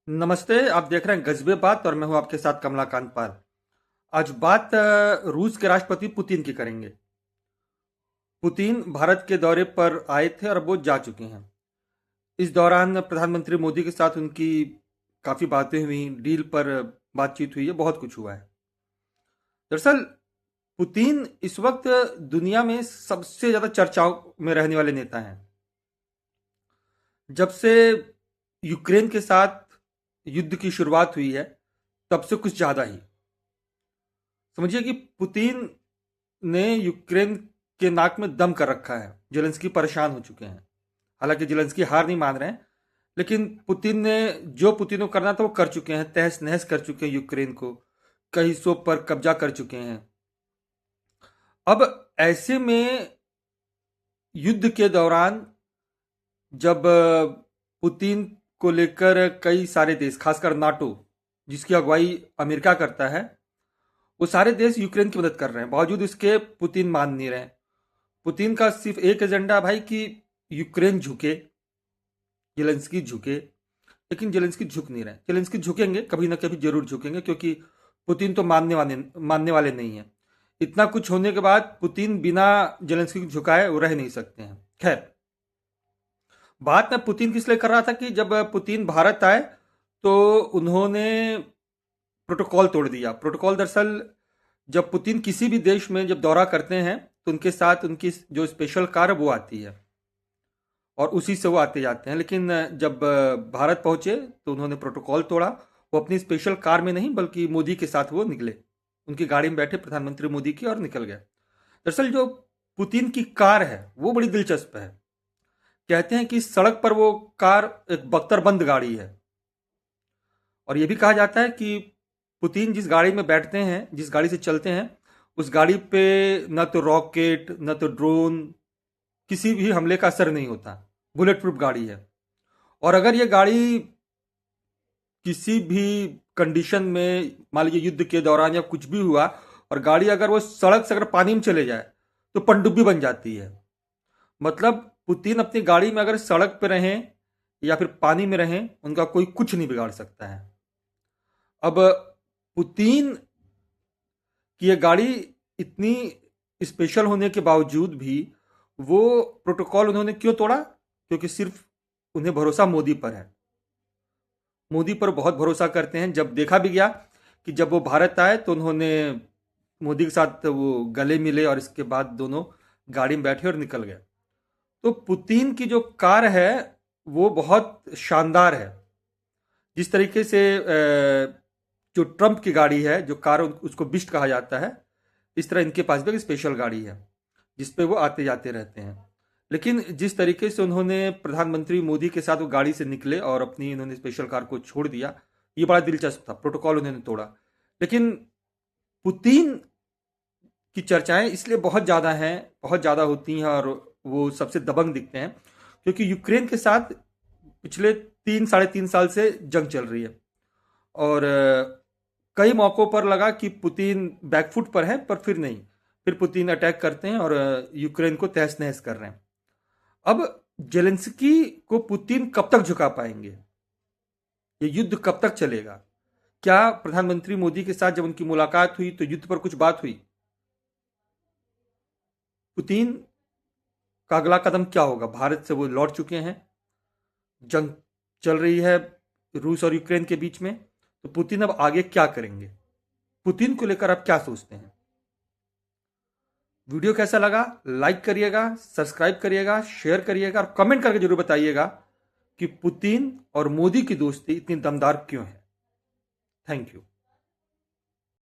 नमस्ते। आप देख रहे हैं गजबे बात और मैं हूं आपके साथ कमलाकांत पाल। आज बात रूस के राष्ट्रपति पुतिन की करेंगे। पुतिन भारत के दौरे पर आए थे और अब वो जा चुके हैं। इस दौरान प्रधानमंत्री मोदी के साथ उनकी काफ़ी बातें हुई, डील पर बातचीत हुई है, बहुत कुछ हुआ है। दरअसल पुतिन इस वक्त दुनिया में सबसे ज़्यादा चर्चाओं में रहने वाले नेता हैं। जब से यूक्रेन के साथ युद्ध की शुरुआत हुई है, तब से कुछ ज़्यादा ही समझिए कि पुतिन ने यूक्रेन के नाक में दम कर रखा है। जेलेंस्की परेशान हो चुके हैं। हालांकि जेलेंस्की हार नहीं मान रहे हैं, लेकिन पुतिन ने जो पुतिन को करना था वो कर चुके हैं। तहस नहस कर चुके हैं यूक्रेन को, कई हिस्सों पर कब्जा कर चुके हैं। अब ऐसे में युद्ध के दौरान जब पुतिन को लेकर कई सारे देश, खासकर नाटो जिसकी अगुवाई अमेरिका करता है, वो सारे देश यूक्रेन की मदद कर रहे हैं। बावजूद इसके पुतिन मान नहीं रहे। पुतिन का सिर्फ एक एजेंडा भाई कि यूक्रेन झुके, जेलेंस्की झुके। लेकिन जेलेंस्की झुक नहीं रहे। जेलेंस्की झुकेंगे, कभी ना कभी जरूर झुकेंगे, क्योंकि पुतिन तो मानने वाले नहीं है। इतना कुछ होने के बाद पुतिन बिना जेलेंस्की को झुकाए वो रह नहीं सकते हैं। खैर, बात मैं पुतिन किस लिए कर रहा था कि जब पुतिन भारत आए तो उन्होंने प्रोटोकॉल तोड़ दिया। प्रोटोकॉल दरअसल, जब पुतिन किसी भी देश में जब दौरा करते हैं तो उनके साथ उनकी जो स्पेशल कार है वो आती है और उसी से वो आते जाते हैं। लेकिन जब भारत पहुंचे तो उन्होंने प्रोटोकॉल तोड़ा। वो अपनी स्पेशल कार में नहीं बल्कि मोदी के साथ वो निकले, उनकी गाड़ी में बैठे प्रधानमंत्री मोदी की, और निकल गए। दरअसल जो पुतिन की कार है वो बड़ी दिलचस्प है। कहते हैं कि सड़क पर वो कार एक बख्तरबंद गाड़ी है। और ये भी कहा जाता है कि पुतिन जिस गाड़ी में बैठते हैं, जिस गाड़ी से चलते हैं, उस गाड़ी पे न तो रॉकेट न तो ड्रोन, किसी भी हमले का असर नहीं होता। बुलेट प्रूफ गाड़ी है। और अगर ये गाड़ी किसी भी कंडीशन में, मान लीजिए युद्ध के दौरान या कुछ भी हुआ, और गाड़ी अगर वो सड़क से अगर पानी में चले जाए तो पनडुब्बी बन जाती है। मतलब पुतिन अपनी गाड़ी में अगर सड़क पे रहें या फिर पानी में रहें, उनका कोई कुछ नहीं बिगाड़ सकता है। अब पुतिन कि ये गाड़ी इतनी स्पेशल होने के बावजूद भी वो प्रोटोकॉल उन्होंने क्यों तोड़ा? क्योंकि सिर्फ उन्हें भरोसा मोदी पर है। मोदी पर बहुत भरोसा करते हैं। जब देखा भी गया कि जब वो भारत आए तो उन्होंने मोदी के साथ वो गले मिले और इसके बाद दोनों गाड़ी में बैठे और निकल गए। तो पुतिन की जो कार है वो बहुत शानदार है। जिस तरीके से जो ट्रंप की गाड़ी है, जो कार उसको बिस्ट कहा जाता है, इस तरह इनके पास भी एक स्पेशल गाड़ी है जिसपे वो आते जाते रहते हैं। लेकिन जिस तरीके से उन्होंने प्रधानमंत्री मोदी के साथ वो गाड़ी से निकले और अपनी इन्होंने स्पेशल कार को छोड़ दिया, ये बड़ा दिलचस्प था। प्रोटोकॉल उन्होंने तोड़ा। लेकिन पुतिन की चर्चाएं इसलिए बहुत ज़्यादा हैं, बहुत ज़्यादा होती हैं, और वो सबसे दबंग दिखते हैं क्योंकि यूक्रेन के साथ पिछले 3 साढ़े 3 साल से जंग चल रही है। और कई मौक़ों पर लगा कि पुतिन बैकफुट पर है, पर फिर नहीं। फिर पुतिन अटैक करते हैं और यूक्रेन को तहस नहस कर रहे हैं। अब जेलेंस्की को पुतिन कब तक झुका पाएंगे? ये युद्ध कब तक चलेगा? क्या प्रधानमंत्री मोदी के साथ जब उनकी मुलाकात हुई तो युद्ध पर कुछ बात हुई? पुतिन का अगला कदम क्या होगा? भारत से वो लौट चुके हैं, जंग चल रही है रूस और यूक्रेन के बीच में, तो पुतिन अब आगे क्या करेंगे? पुतिन को लेकर आप क्या सोचते हैं? वीडियो कैसा लगा? लाइक करिएगा, सब्सक्राइब करिएगा, शेयर करिएगा और कमेंट करके जरूर बताइएगा कि पुतिन और मोदी की दोस्ती इतनी दमदार क्यों है। Thank you.